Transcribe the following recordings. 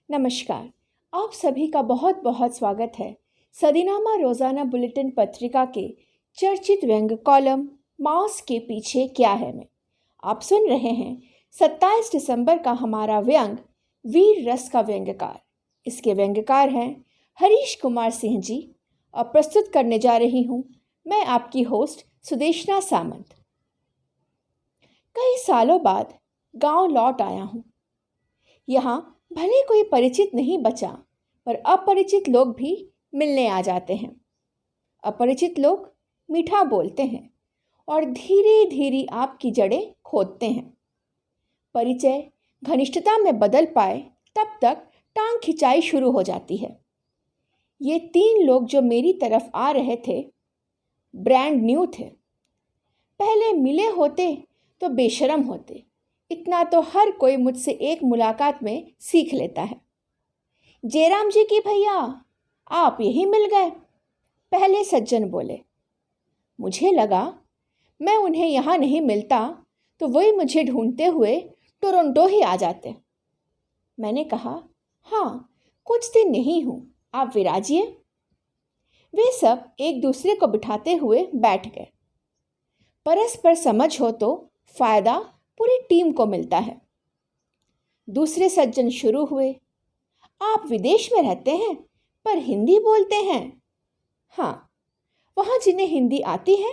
नमस्कार। आप सभी का बहुत बहुत स्वागत है सदीनामा रोज़ाना बुलेटिन पत्रिका के चर्चित व्यंग्य कॉलम मांस के पीछे क्या है में। आप सुन रहे हैं 27 दिसंबर का हमारा व्यंग वीर रस का व्यंग्यकार। इसके व्यंग्यकार हैं हरीश कुमार सिंह जी और प्रस्तुत करने जा रही हूँ मैं आपकी होस्ट सुदेशना सामंत। कई सालों बाद गांव लौट आया हूँ। यहाँ भले कोई परिचित नहीं बचा, पर अपरिचित लोग भी मिलने आ जाते हैं। अपरिचित लोग मीठा बोलते हैं और धीरे धीरे आपकी जड़ें खोदते हैं। परिचय घनिष्ठता में बदल पाए तब तक टांग खिंचाई शुरू हो जाती है। ये 3 लोग जो मेरी तरफ आ रहे थे ब्रांड न्यू थे। पहले मिले होते तो बेशरम होते। इतना तो हर कोई मुझसे एक मुलाकात में सीख लेता है। जयराम जी की भैया, आप यही मिल गए, पहले सज्जन बोले। मुझे लगा मैं उन्हें यहाँ नहीं मिलता तो वही मुझे ढूंढते हुए टोरंटो ही आ जाते। मैंने कहा, हाँ कुछ दिन नहीं हूँ, आप विराजिए। वे सब एक दूसरे को बिठाते हुए बैठ गए। परस्पर समझ हो तो फायदा पूरी टीम को मिलता है। दूसरे सज्जन शुरू हुए। आप विदेश में रहते हैं पर हिंदी बोलते हैं। हाँ, वहाँ जिन्हें हिंदी आती है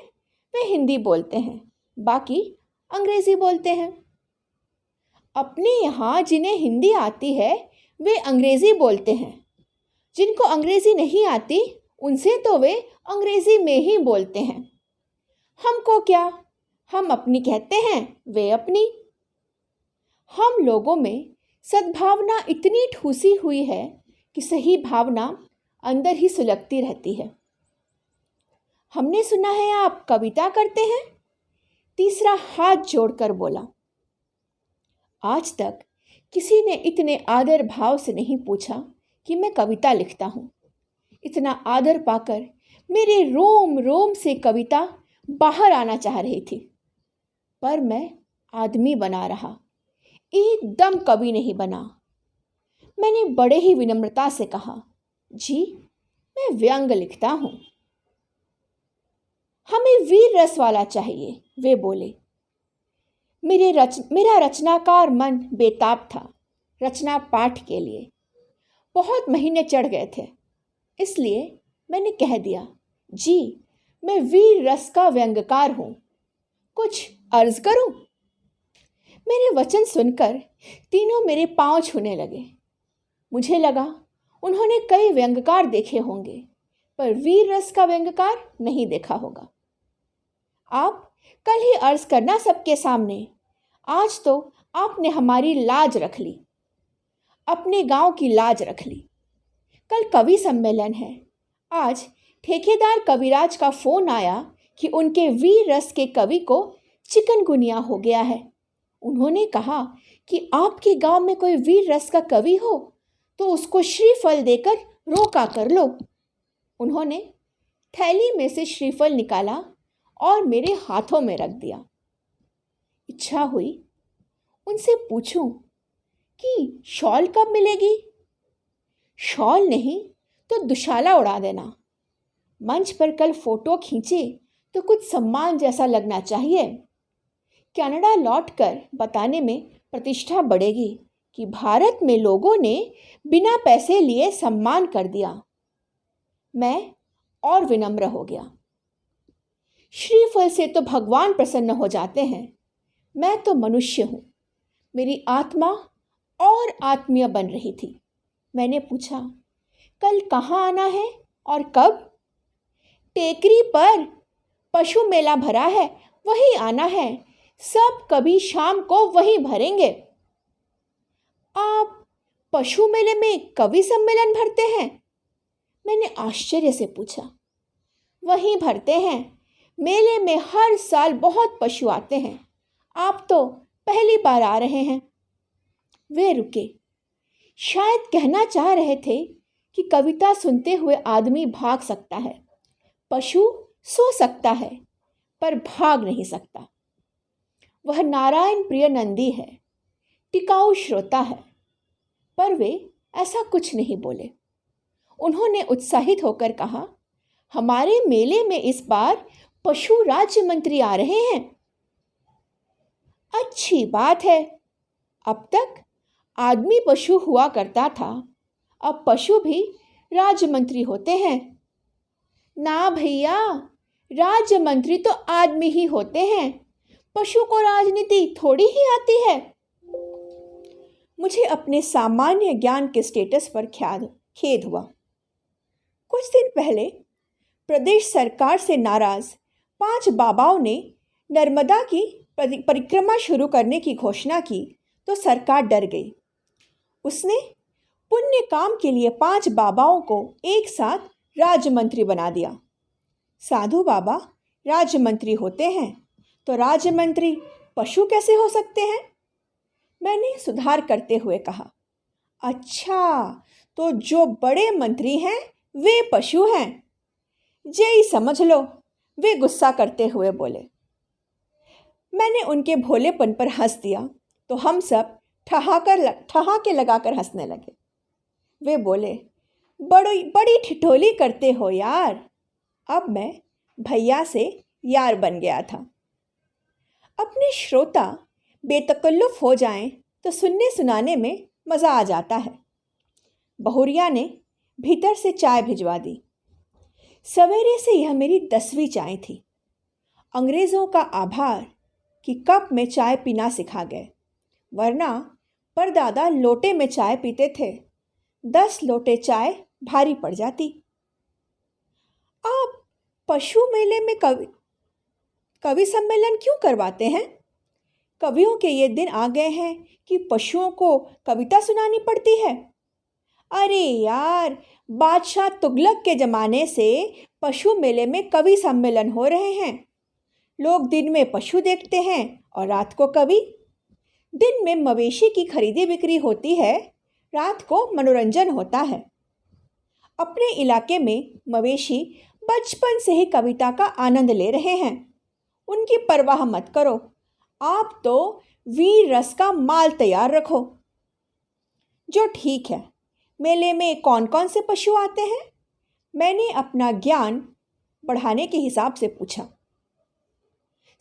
वे हिंदी बोलते हैं, बाकी अंग्रेजी बोलते हैं। अपने यहाँ जिन्हें हिंदी आती है वे अंग्रेजी बोलते हैं। जिनको अंग्रेजी नहीं आती उनसे तो वे अंग्रेजी में ही बोलते हैं। हमको क्या, हम अपनी कहते हैं, वे अपनी। हम लोगों में सद्भावना इतनी ठूसी हुई है कि सही भावना अंदर ही सुलगती रहती है। हमने सुना है आप कविता करते हैं, तीसरा हाथ जोड़कर बोला। आज तक किसी ने इतने आदर भाव से नहीं पूछा कि मैं कविता लिखता हूँ। इतना आदर पाकर मेरे रोम रोम से कविता बाहर आना चाह रही थी, पर मैं आदमी बना रहा, एकदम कवि नहीं बना। मैंने बड़े ही विनम्रता से कहा, जी मैं व्यंग लिखता हूँ। हमें वीर रस वाला चाहिए, वे बोले। मेरा रचनाकार मन बेताब था रचना पाठ के लिए। बहुत महीने चढ़ गए थे, इसलिए मैंने कह दिया, जी मैं वीर रस का व्यंग्यकार हूँ, कुछ अर्ज करूं? मेरे वचन सुनकर तीनों मेरे पांव छूने लगे। मुझे लगा उन्होंने कई व्यंग्यकार देखे होंगे, पर वीर रस का व्यंग्यकार नहीं देखा होगा। आप कल ही अर्ज करना सबके सामने। आज तो आपने हमारी लाज रख ली, अपने गांव की लाज रख ली। कल कवि सम्मेलन है। आज ठेकेदार कविराज का फोन आया कि उनके वीर रस के कवि को चिकनगुनिया हो गया है। उन्होंने कहा कि आपके गांव में कोई वीर रस का कवि हो तो उसको श्रीफल देकर रोका कर लो। उन्होंने थैली में से श्रीफल निकाला और मेरे हाथों में रख दिया। इच्छा हुई उनसे पूछूं कि शॉल कब मिलेगी? शॉल नहीं तो दुशाला उड़ा देना। मंच पर कल फोटो खींचे तो कुछ सम्मान जैसा लगना चाहिए। कनाडा लौटकर बताने में प्रतिष्ठा बढ़ेगी कि भारत में लोगों ने बिना पैसे लिए सम्मान कर दिया। मैं और विनम्र हो गया। श्रीफल से तो भगवान प्रसन्न हो जाते हैं, मैं तो मनुष्य हूँ। मेरी आत्मा और आत्मीय बन रही थी। मैंने पूछा, कल कहाँ आना है और कब? टेकरी पर पशु मेला भरा है, वही आना है। सब कभी शाम को वहीं भरेंगे। आप पशु मेले में कवि सम्मेलन भरते हैं? मैंने आश्चर्य से पूछा। वहीं भरते हैं। मेले में हर साल बहुत पशु आते हैं। आप तो पहली बार आ रहे हैं। वे रुके, शायद कहना चाह रहे थे कि कविता सुनते हुए आदमी भाग सकता है, पशु सो सकता है, पर भाग नहीं सकता। वह नारायण प्रिय नंदी है, टिकाऊ श्रोता है, पर वे ऐसा कुछ नहीं बोले। उन्होंने उत्साहित होकर कहा, हमारे मेले में इस बार पशु राज्य मंत्री आ रहे हैं। अच्छी बात है। अब तक आदमी पशु हुआ करता था, अब पशु भी राज्य मंत्री होते हैं। ना भैया, राज्य मंत्री तो आदमी ही होते हैं, पशु को राजनीति थोड़ी ही आती है। मुझे अपने सामान्य ज्ञान के स्टेटस पर खेद हुआ। कुछ दिन पहले प्रदेश सरकार से नाराज 5 बाबाओं ने नर्मदा की परिक्रमा शुरू करने की घोषणा की तो सरकार डर गई। उसने पुण्य काम के लिए 5 बाबाओं को एक साथ राज्य मंत्री बना दिया। साधु बाबा राज्य मंत्री होते हैं तो राज्य मंत्री पशु कैसे हो सकते हैं? मैंने सुधार करते हुए कहा, अच्छा, तो जो बड़े मंत्री हैं वे पशु हैं। यही समझ लो, वे गुस्सा करते हुए बोले। मैंने उनके भोलेपन पर हंस दिया तो हम सब ठहाके लगाकर हंसने लगे। वे बोले, बड़ी ठिठोली करते हो यार। अब मैं भैया से यार बन गया था। अपने श्रोता बेतकल्लुफ हो जाएं तो सुनने सुनाने में मज़ा आ जाता है। बहुरिया ने भीतर से चाय भिजवा दी। सवेरे से यह मेरी 10वीं चाय थी। अंग्रेज़ों का आभार कि कप में चाय पीना सिखा गए, वरना परदादा लोटे में चाय पीते थे। 10 लोटे चाय भारी पड़ जाती। आप पशु मेले में कवि सम्मेलन क्यों करवाते हैं? कवियों के ये दिन आ गए हैं कि पशुओं को कविता सुनानी पड़ती है। अरे यार, बादशाह तुगलक के ज़माने से पशु मेले में कवि सम्मेलन हो रहे हैं। लोग दिन में पशु देखते हैं और रात को कवि। दिन में मवेशी की खरीदी बिक्री होती है, रात को मनोरंजन होता है। अपने इलाके में मवेशी बचपन से ही कविता का आनंद ले रहे हैं। उनकी परवाह मत करो, आप तो वीर रस का माल तैयार रखो। जो ठीक है, मेले में कौन कौन से पशु आते हैं? मैंने अपना ज्ञान बढ़ाने के हिसाब से पूछा।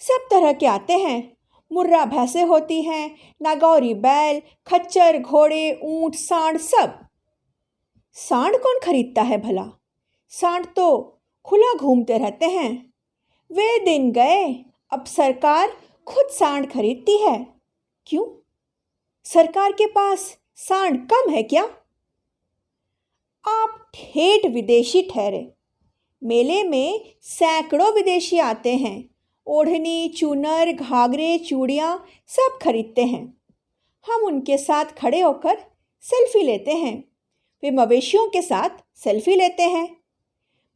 सब तरह के आते हैं। मुर्रा भैंसें होती हैं, नागौरी बैल, खच्चर, घोड़े, ऊंट, सांड, सब। सांड कौन खरीदता है भला? सांड तो खुला घूमते रहते हैं। वे दिन गए, अब सरकार खुद सांड खरीदती है। क्यों? सरकार के पास सांड कम है क्या? आप ठेठ विदेशी ठहरे। मेले में सैकड़ों विदेशी आते हैं। ओढ़नी, चूनर, घाघरे, चूड़ियाँ सब खरीदते हैं। हम उनके साथ खड़े होकर सेल्फी लेते हैं। वे मवेशियों के साथ सेल्फी लेते हैं।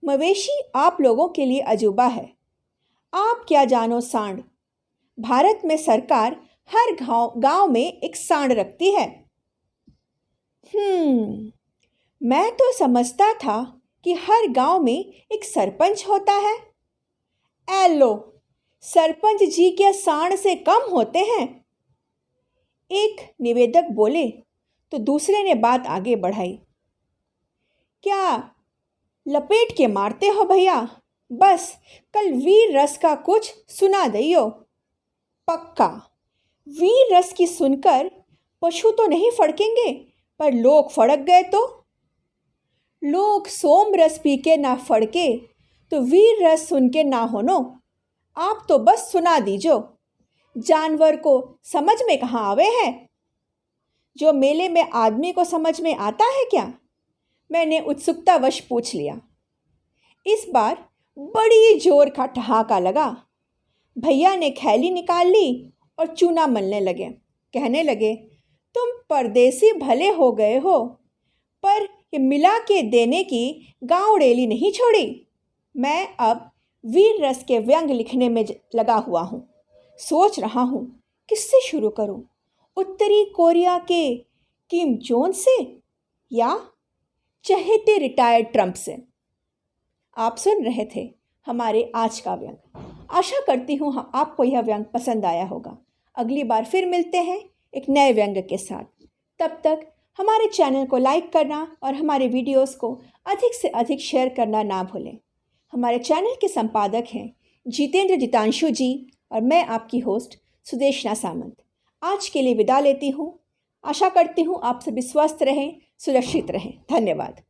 मवेशी आप लोगों के लिए अजूबा है। आप क्या जानो सांड? भारत में सरकार हर गांव में एक सांड रखती है। मैं तो समझता था कि हर गांव में एक सरपंच होता है। एलो, सरपंच जी क्या सांड से कम होते हैं? एक निवेदक बोले तो दूसरे ने बात आगे बढ़ाई। क्या लपेट के मारते हो भैया? बस कल वीर रस का कुछ सुना दियो। पक्का। वीर रस की सुनकर पशु तो नहीं फड़केंगे, पर लोग फड़क गए तो? लोग सोम रस पी के ना फड़के तो वीर रस सुन के ना होनो। आप तो बस सुना दीजो, जानवर को समझ में कहाँ आवे है। जो मेले में आदमी को समझ में आता है क्या? मैंने उत्सुकतावश पूछ लिया। इस बार बड़ी जोर का ठहाका लगा। भैया ने खैली निकाल ली और चूना मलने लगे। कहने लगे, तुम परदेसी भले हो गए हो, पर ये मिला के देने की गाँव डेली नहीं छोड़ी। मैं अब वीर रस के व्यंग लिखने में लगा हुआ हूँ। सोच रहा हूँ किससे शुरू करूँ, उत्तरी कोरिया के किम जोन से या चहेते रिटायर्ड ट्रंप से। आप सुन रहे थे हमारे आज का व्यंग। आशा करती हूँ आपको यह व्यंग पसंद आया होगा। अगली बार फिर मिलते हैं एक नए व्यंग के साथ। तब तक हमारे चैनल को लाइक करना और हमारे वीडियोस को अधिक से अधिक शेयर करना ना भूलें। हमारे चैनल के संपादक हैं जितेंद्र जितांशु जी और मैं आपकी होस्ट सुदेशना सामंत। आज के लिए विदा लेती हूँ। आशा करती हूँ आप सभी स्वस्थ रहें, सुरक्षित रहें। धन्यवाद।